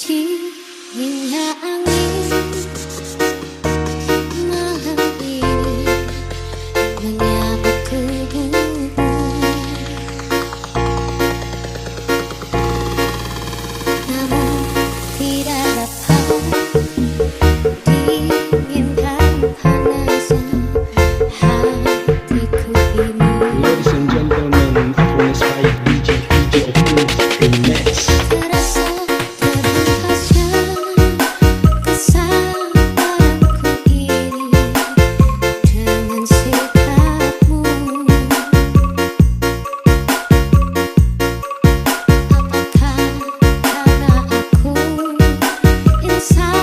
Dinginnya angin malam ini menyapa tubuhmu, namun tidak dapat dinginkan panasnya hatiku ini. Ladies and gentlemen, I wanna spike DJ Opus Remix. Terasa terhempasnya kesabaranku ini dengan sikapmu. Apakah karena aku insan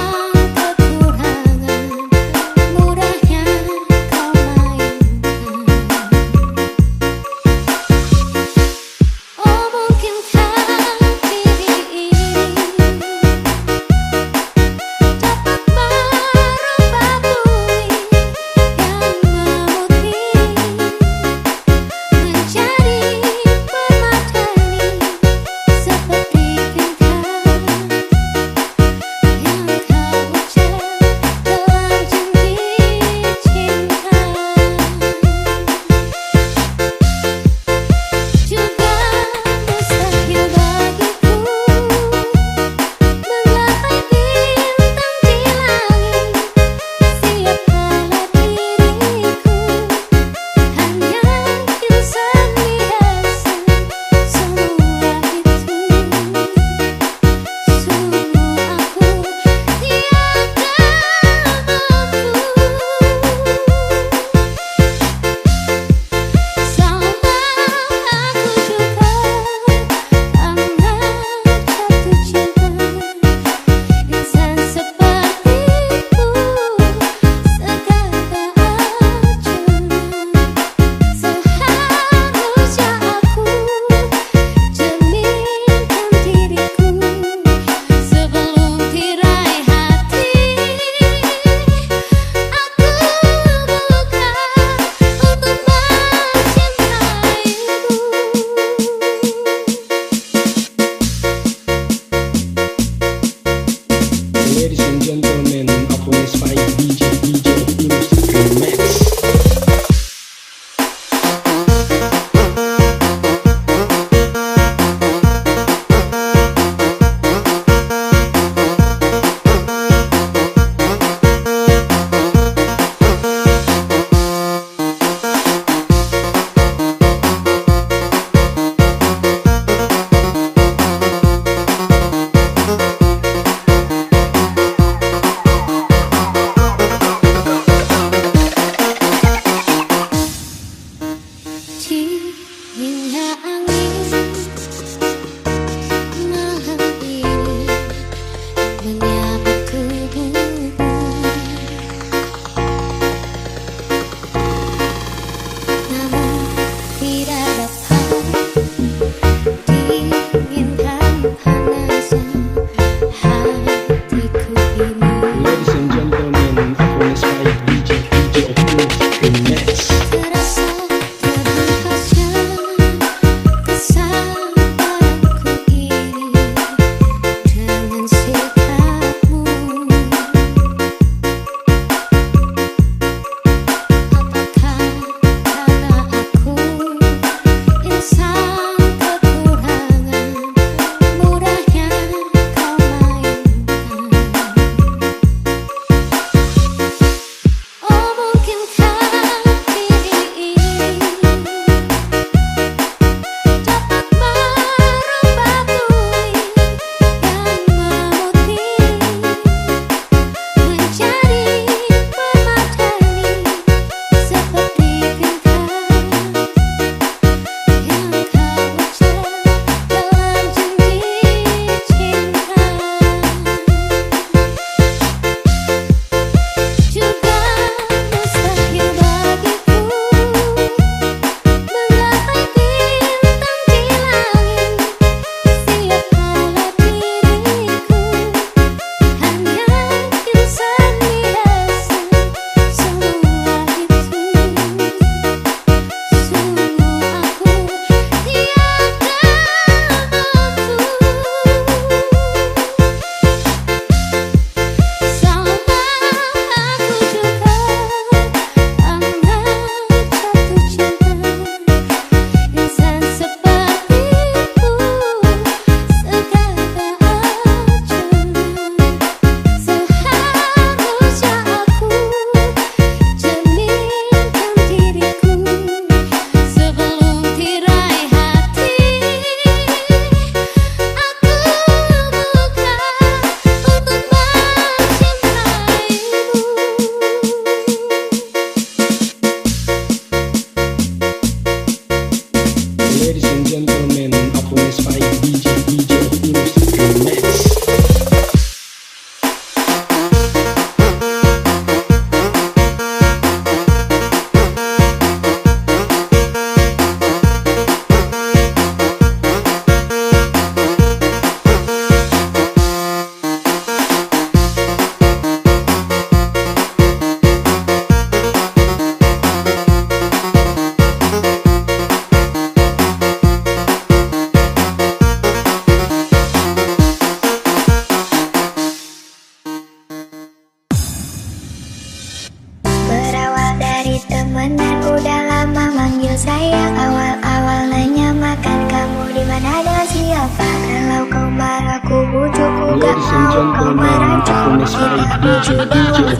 Ladies and gentlemen, performance by DJ Optimus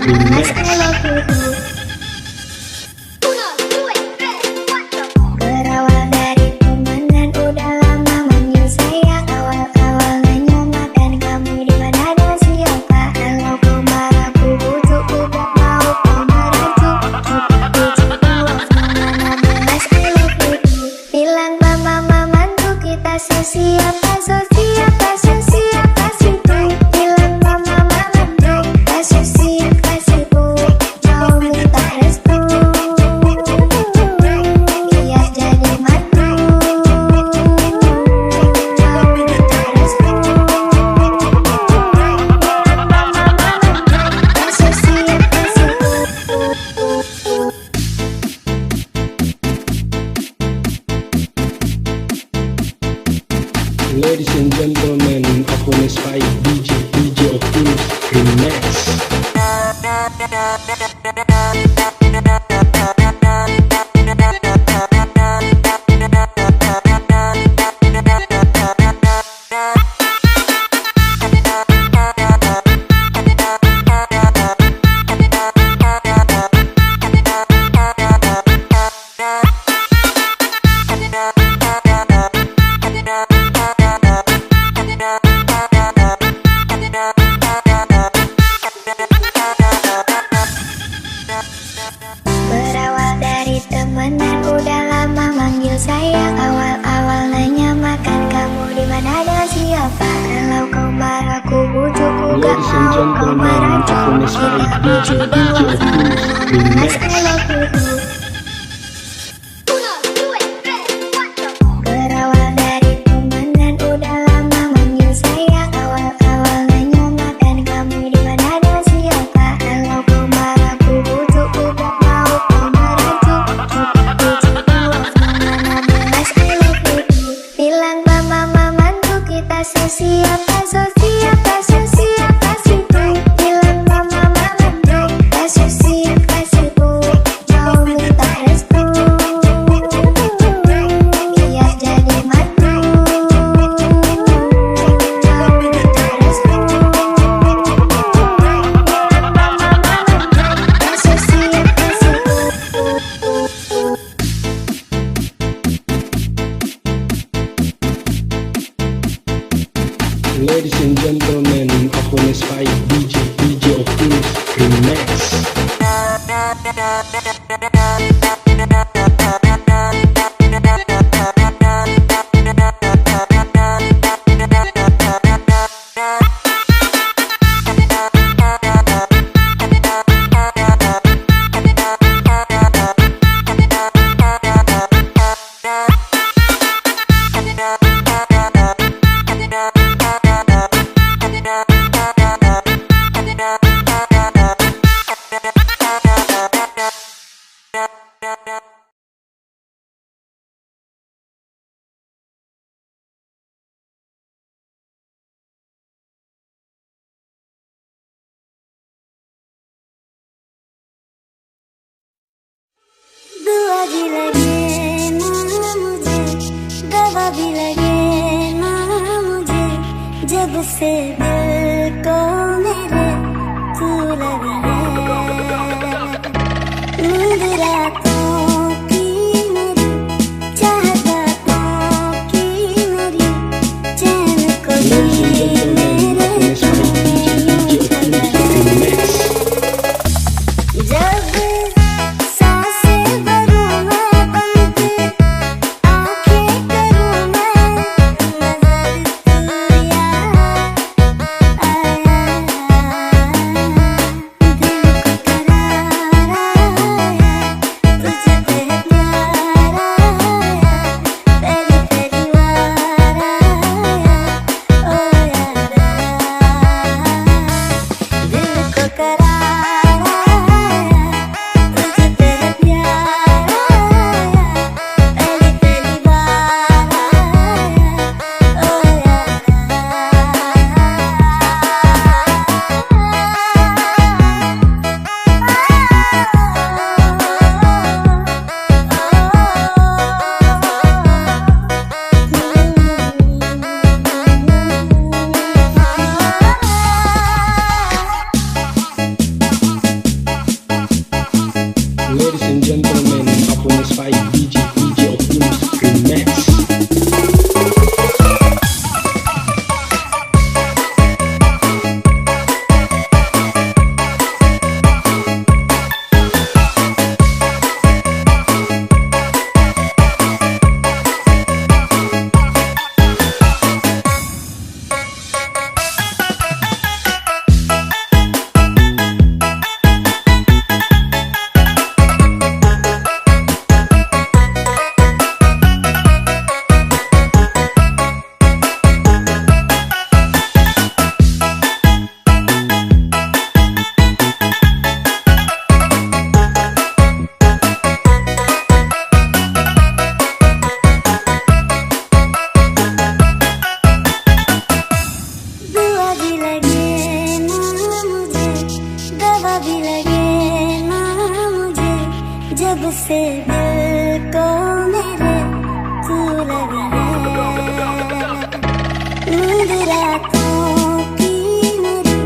Remix. Berawal dari temenan udah lama manggil sayang. Awal-awal nanya makan kamu di mana dan siapa. Kalau kau marah ku butuh udah mau kau merajuk. Tujuh dua mana belas I love you. Bilang mama mantu kita sesiap sosiap sosiap kasih tuh. Bilang mama mantu kasih siap kasih tuh. Mau minta restu. Ladies and gentlemen, performance by DJ Optimus Remix. Berawal dari temenan udah lama manggil sayang. Awal-awal nanya makan kamu di mana dan siapa. Kalau kau marah ku bujuk ku gak Ladies and mau kau gentlemen, merajuk. performance by DJ Optimus Mas Remix. I love you. Berawal dari temenan udah lama manggil sayang. Awal-awal nanya makan kamu di mana dan siapa. Kalau kau marah ku bujuk ku gak mau kau merajuk. Tujuh dua mana belas I love you. Bilang mama mantu kita sesiap sosiap sosiap kasih tuh. Bilang mama mantu kasih siap kasih tuh. Mau minta restu. Biar jadi mantu. Mau minta restu. Bilang mama mantu kasih siap kasih tuh. Ladies and gentlemen, performance by DJ Optimus Remix. दुआ भी लगे ना मुझे, दवा भी लगे ना मुझे, जब से दिल को मेरे तू लगी है। नींद रातों की मेरी, चाहत बातों की मेरी, चैन को Ladies and gentlemen, performance by DJ Optimus Remix. जब सांसें भरूं मैं बनके, आँखें करूं मैं नजर तू यार। दिल को मेरे तू लगी है नींद रातों की मेरी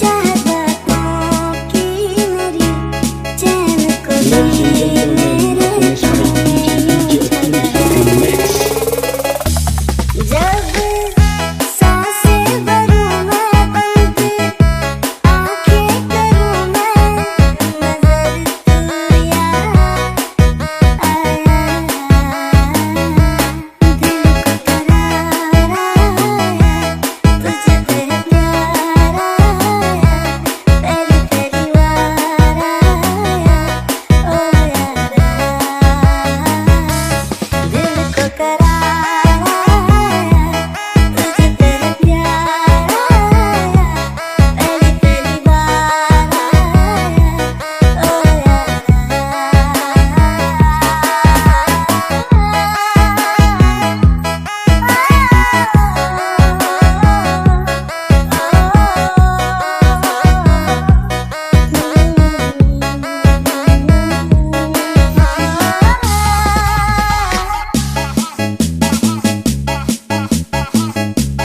चाहत बातों की मेरी चैन को भी मेरे जब सांसें भरूं मैं बनके आंखें करूं मैं नजर तू याद आया दिल को करार आया तुझे पे प्यार आया पहली पहली बार आया ओ याद दिल को करार आया तुझे पे प्यार आया पहली पहली बार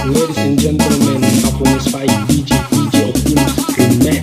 Ladies and gentlemen, aku Miss Pai DJ Optimus Remix.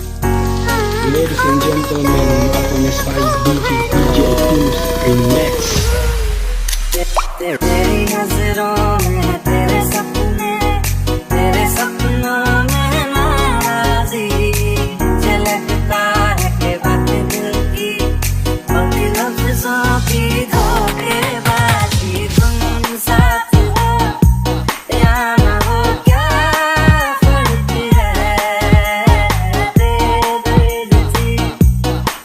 Ladies and gentlemen, aku Miss Pai DJ Optimus Remix. तेरी नजरों में है तेरे सपनों में है नाराजी झलकता है के बातें दिल की बाकी लफ्जों की धोखेबाजी तुम साथ हो या ना हो क्या फर्क है दे दर्द थी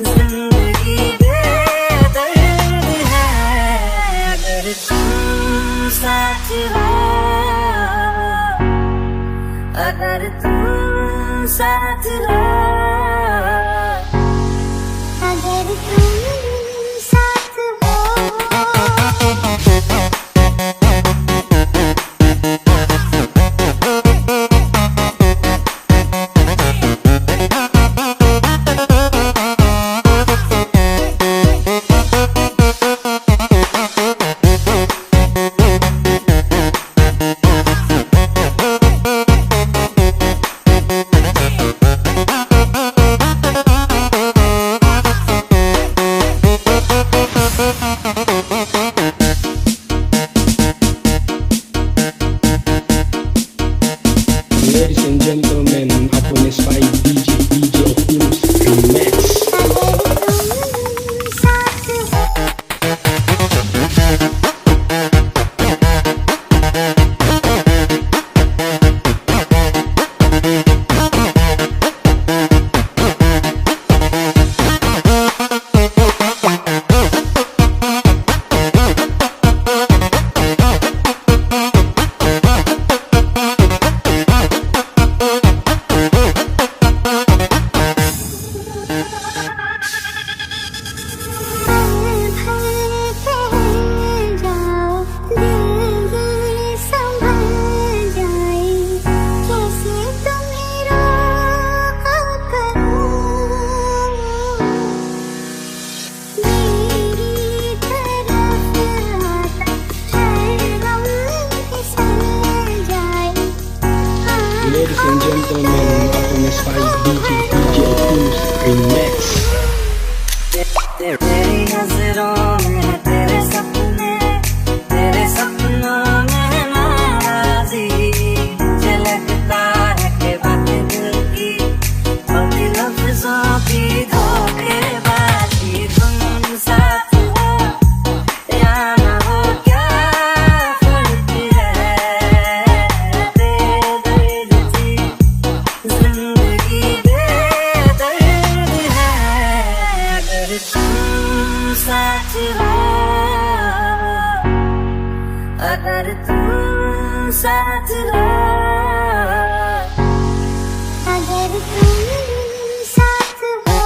जिंदगी बेदर्द है अगर तुम साथ हो अगर तुम साथ हो अगर तुम साथ हो gentlemen, Apones 5 DJ Tools Remix. तेरी नजरों में तेरे सपनों में नाराजी झलकता है के बातें दिल की होती लफ्जों की धोखेबाजी तुम साथ हो या ना हो क्या फर्क है बेदर्द थी जिंदगी बेदर्द है अगर तुम साथ हो अगर तुम साथ हो अगर तुम साथ हो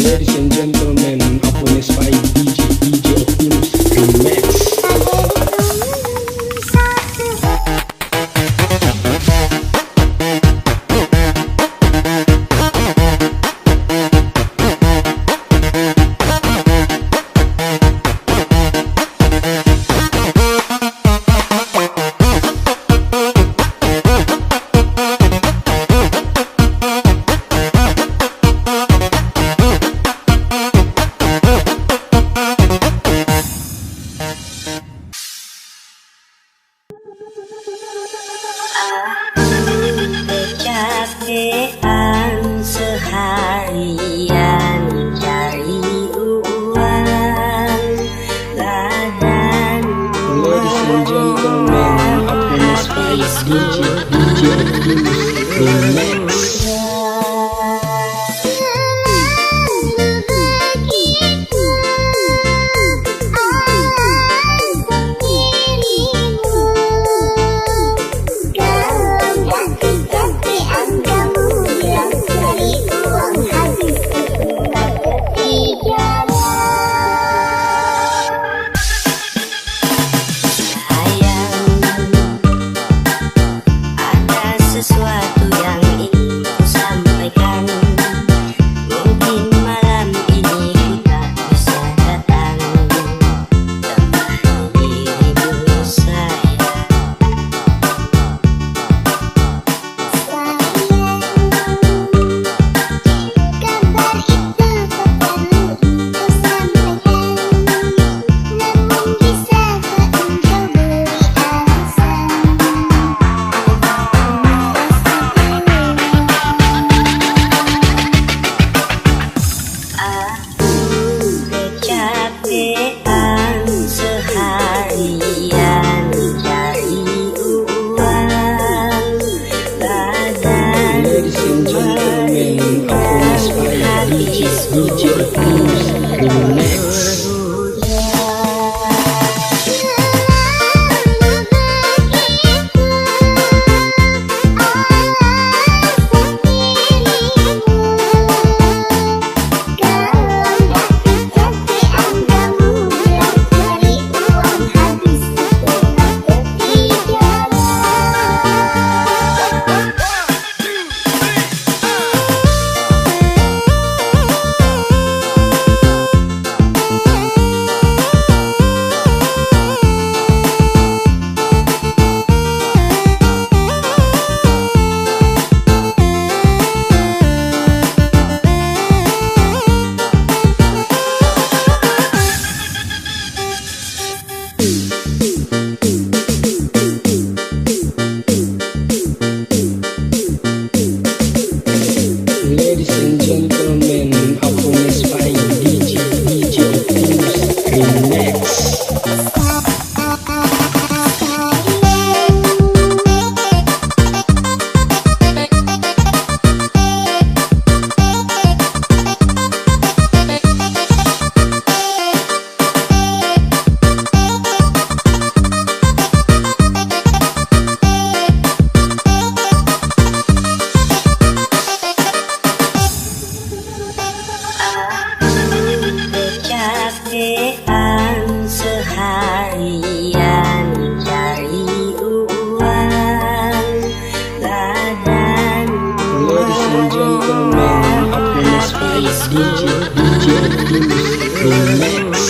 Ladies and gentlemen, Apones 5 DJ Tools Remix. Kecapean seharian cari uang badan Ladies and gentlemen, Apones 5 DJ Tools Remix. sesuatu yang ingin ku sampaikan. Mungkin malam ini ku tak bisa datang tempat dirimu sayang. Kabar itu tak perlu ku sampaikan, namun bisakah engkau beri alasan? Kecapean seharian cari uang badan Ladies and gentlemen, Apones 5 DJ Tools Remix. Kecapean Remix.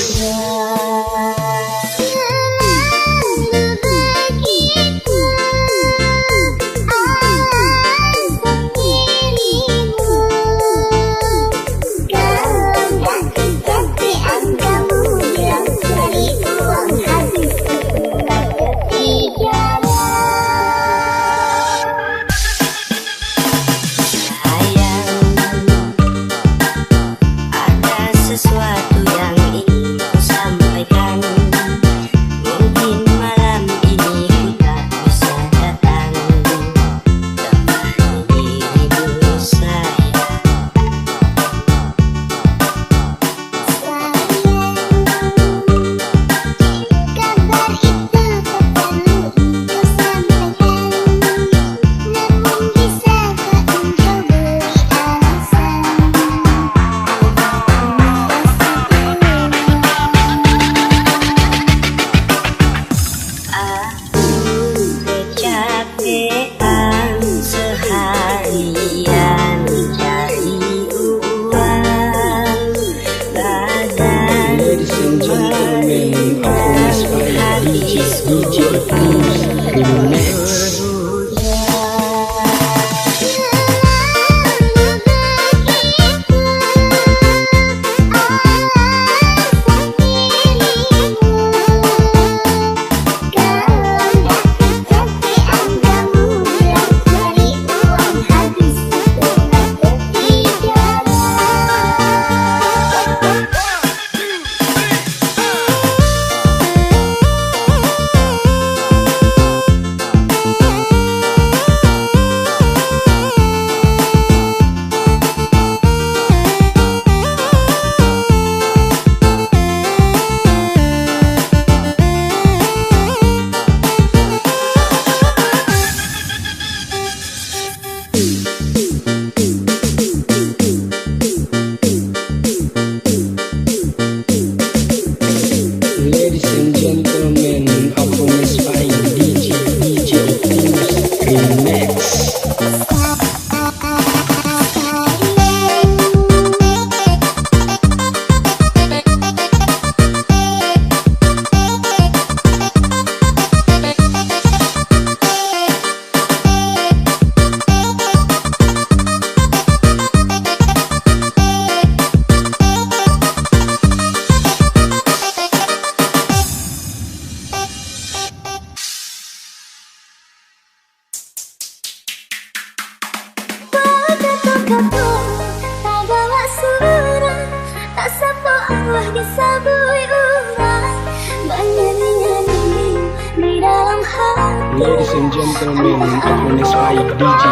Ladies and gentlemen, aku Nespai DJ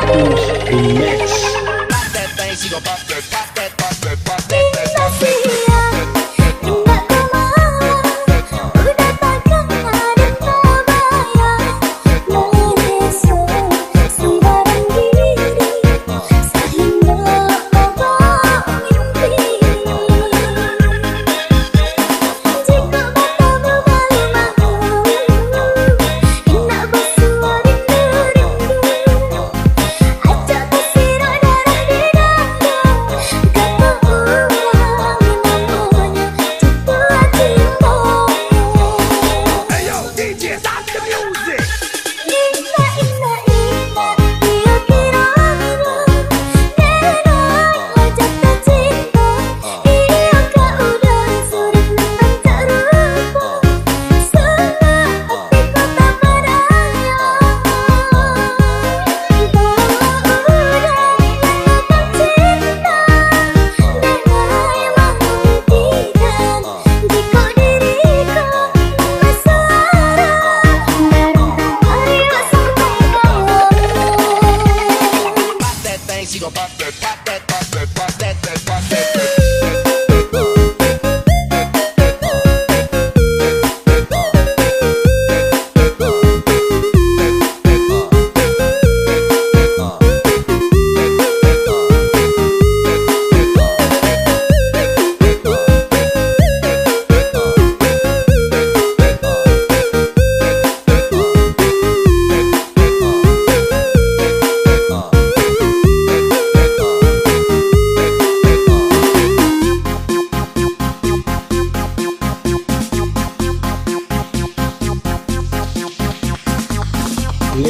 Opus Remix.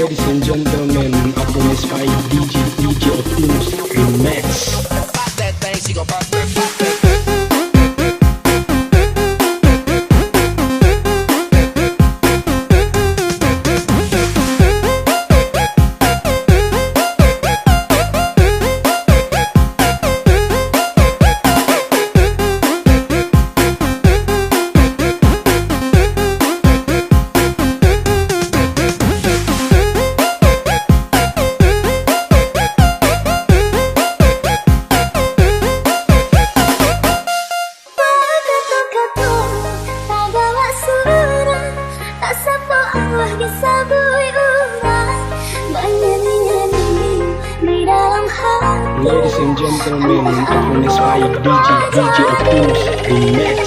Ladies and gentlemen, aku Miss Pai DJ Optimus Remix. Ladies and gentlemen, aku Miss Pai DJ Optimus Remix.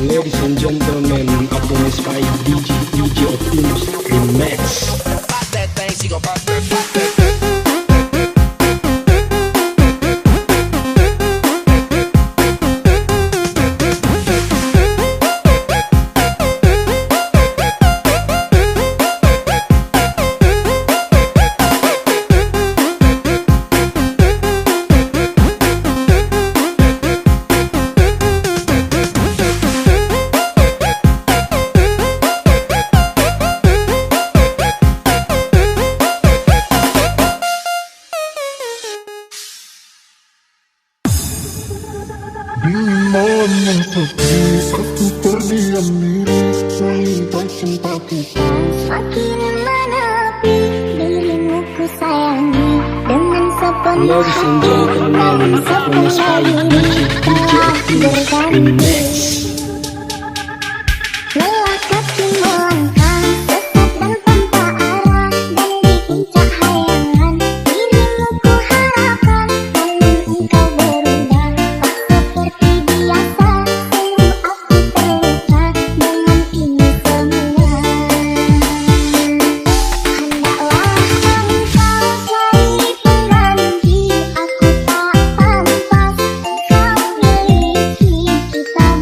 Ladies and gentlemen, aku Miss Pai DJ Optimus Remix. Untuk bisa ku terdiam diri meminta cinta kita. Semakin menepi dirimu ku sayangi dengan sepenuh Ladies and gentlemen, aku Miss Pai DJ Optimus Remix. Lelah kaki melangkah sesat dan tanpa arah, dan di puncak hayangan dirimu ku harapkan. Namun engkau berubah, tak seperti biasa. Sungguh aku terluka dengan ini semua. Hendaklah engkau cari pengganti, aku tak pantas engkau miliki. Kita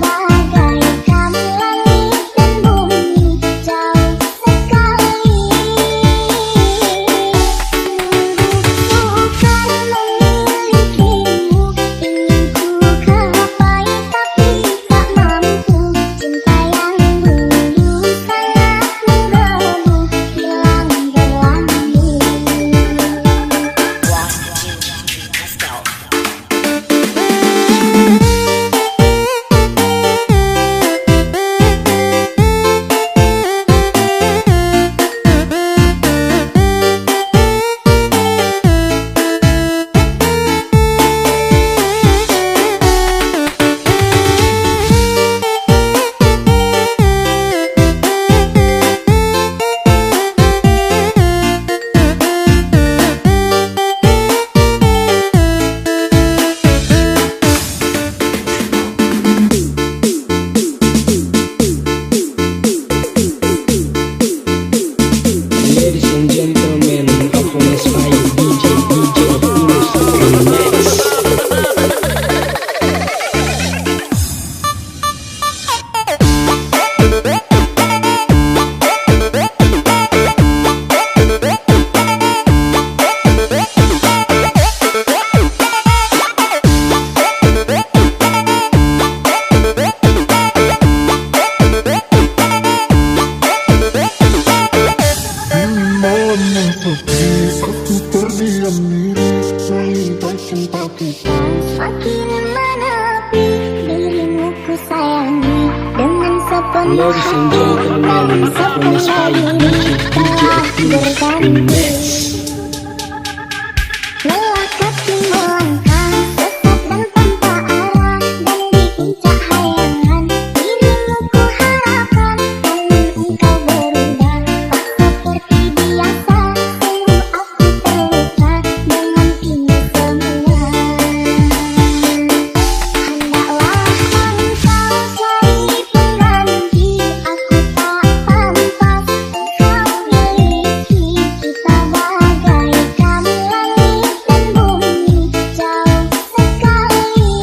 Termainin aku Spike DJ Opus Remix. Lelah kaki melangkah, sesat dan tanpa arah, dan di puncak hayangan dirimu ku harapkan. Namun engkau berubah, tak seperti biasa. Sungguh aku terluka dengan ini semua. Hendaklah engkau cari pengganti, aku tak pantas engkau miliki. Kita bagaikan langit dan bumi, jauh sekali.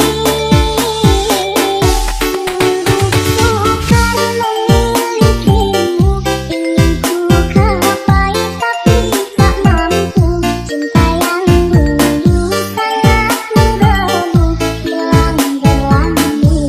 Sukar memilikimu, ingin ku gapai tapi tak mampu. Cinta yang dulu sangat menggebu, hilang berlalu.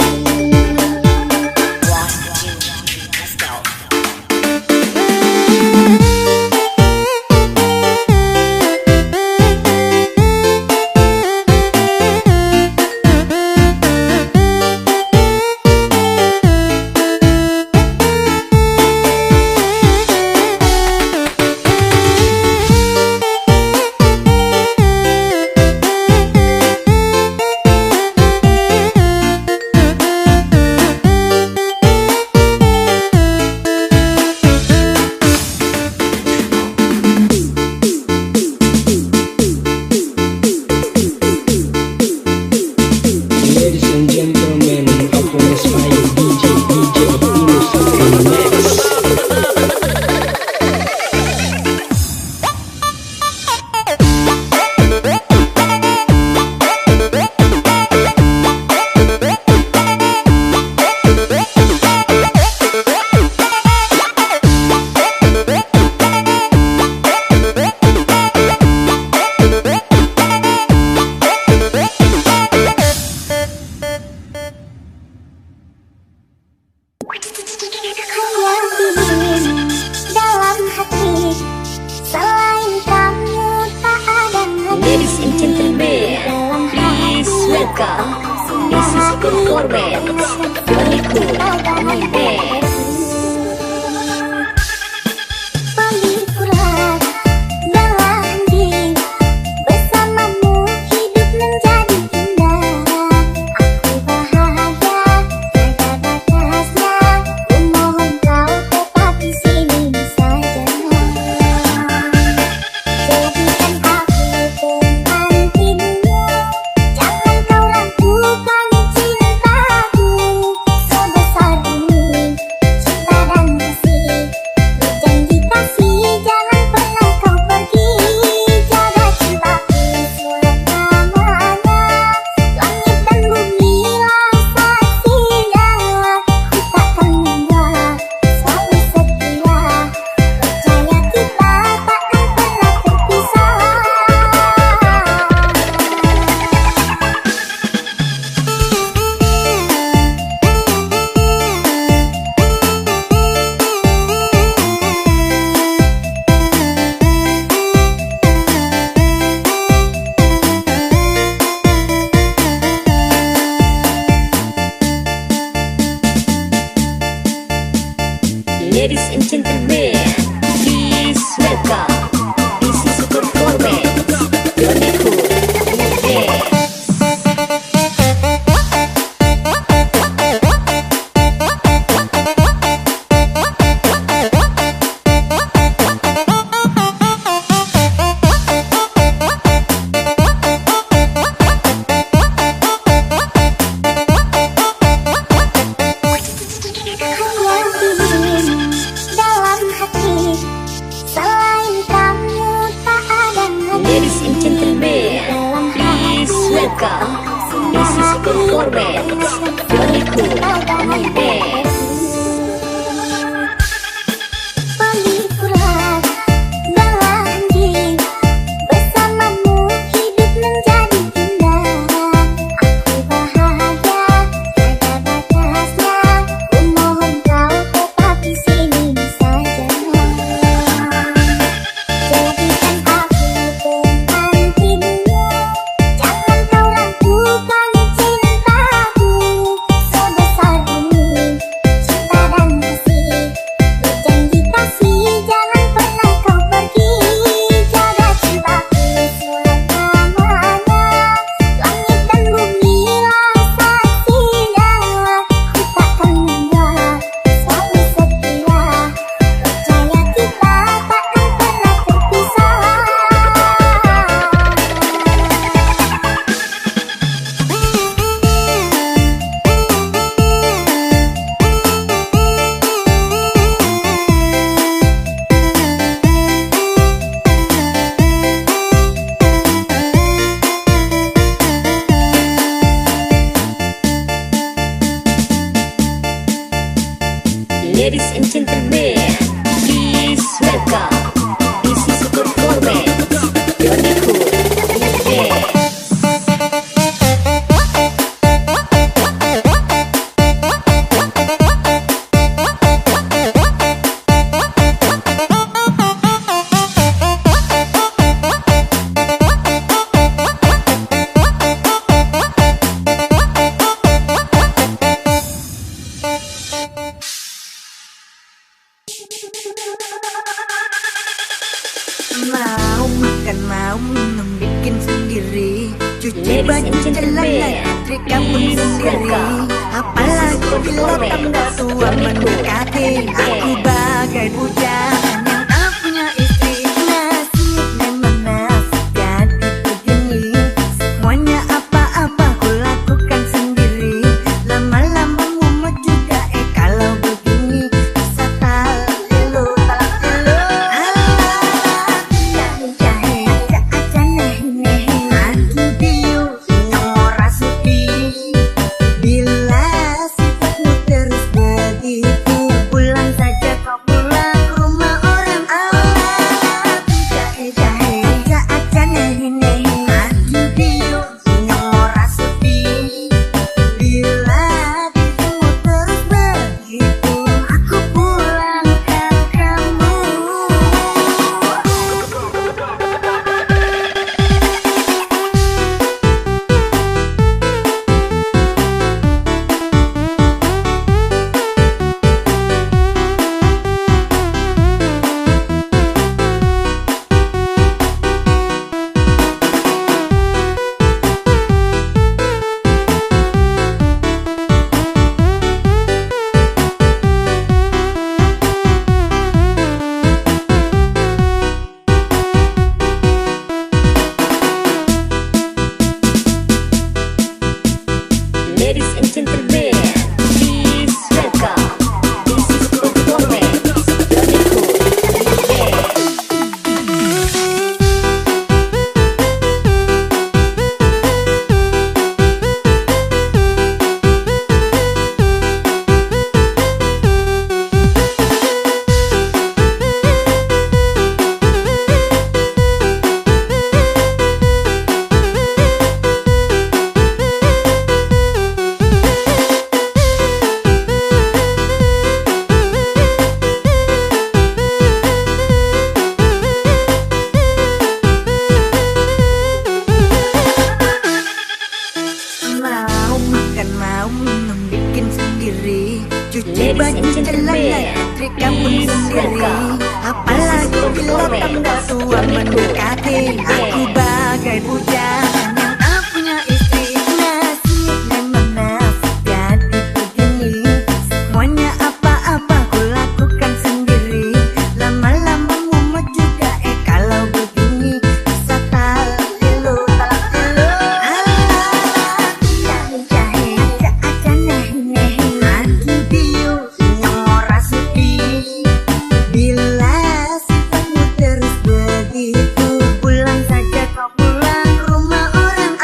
Ladies and gentlemen, aku Spike DJ Opus Remix. Hanya dirimu dalam hati, selain kamu tak ada lagi. Ladies and gentlemen, Dalam please welcome. This is Kumpulan, Lagu, terbaik. Pelipur dalam diri, bersamamu hidup menjadi indah. Aku bahagia, tiada batasnya. Ku mohon kau tetap di sini saja. Jadikan aku pengantinmu, jangan kau ragukan cintaku. Sebesar bumi, cinta dan kasih, berjanji kasih, jangan pernah kau pergi. Jaga cintaku selamanya, langit dan bumilah saksinya. Ku takkan mundur, selalu setia, percaya kita takkan pernah terpisah. Ladies and gentlemen, please welcome. This is Kumpulan, Lagu, terbaik. Hanya dirimu dalam hati, selain kamu tak ada lagi. Ladies and gentlemen, please welcome. This is Kumpulan, Lagu, terbaik. Pelipur dalam diri, bersamamu hidup menjadi indah. Aku bahagia, tiada batasnya. Ku mohon kau tetap di sini saja. Jadikan aku pengantinmu, jangan kau ragukan cintaku. Sebesar bumi, Mau makan, mau minum, bikin sendiri. Cuci Ladies baju, and gentlemen, celana, trika pun sendiri. Apalagi bila tangga tua mendekati. Aku bagai bujangan yang tak punya istri. Nasib memang nasib jadi begini. Semuanya apa-apa ku lakukan sendiri. Lama-lama mumet juga kalau begini. Bisa talilu, talilu. Bila sifatmu terus begitu, pulang saja kau pulang ke rumah orang. Jahe-jahe, acan nehi-nehi, aku diu, nyora sepi. Bila dirimu terus begitu, aku pulangkan kamu. Ladies and gentlemen, please welcome. This is performance. Jatuh, Minang. Mau makan, mau minum, bikin sendiri. Cuci Ladies baju, and celana, gentlemen, trika pun please sendiri. welcome. Apalagi bila tangga tua mendekati. Aku bagai bujangan yang tak punya istri. Nasib memang nasib jadi begini. Semuanya apa-apa ku lakukan sendiri. Lama-lama mumet juga kalau begini. Bisa talilu, talilu. Jahe-jahe, acan nehi-nehi, aku diu, nyora sepi. Bila sifatmu terus begitu, pulang saja kau pulang ke rumah orang.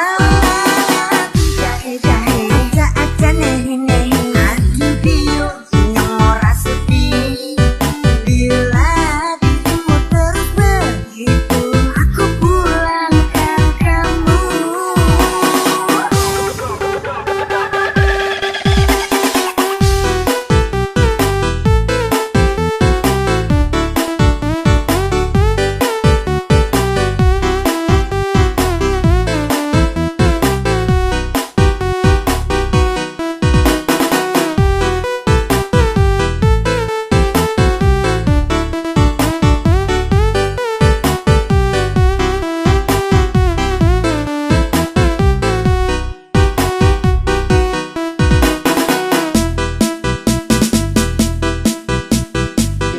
Jahe-jahe, acan nehi-nehi, aku diu, nyora sepi. Bila dirimu terus begitu, aku pulangkan kamu.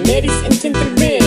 Ladies and gentlemen,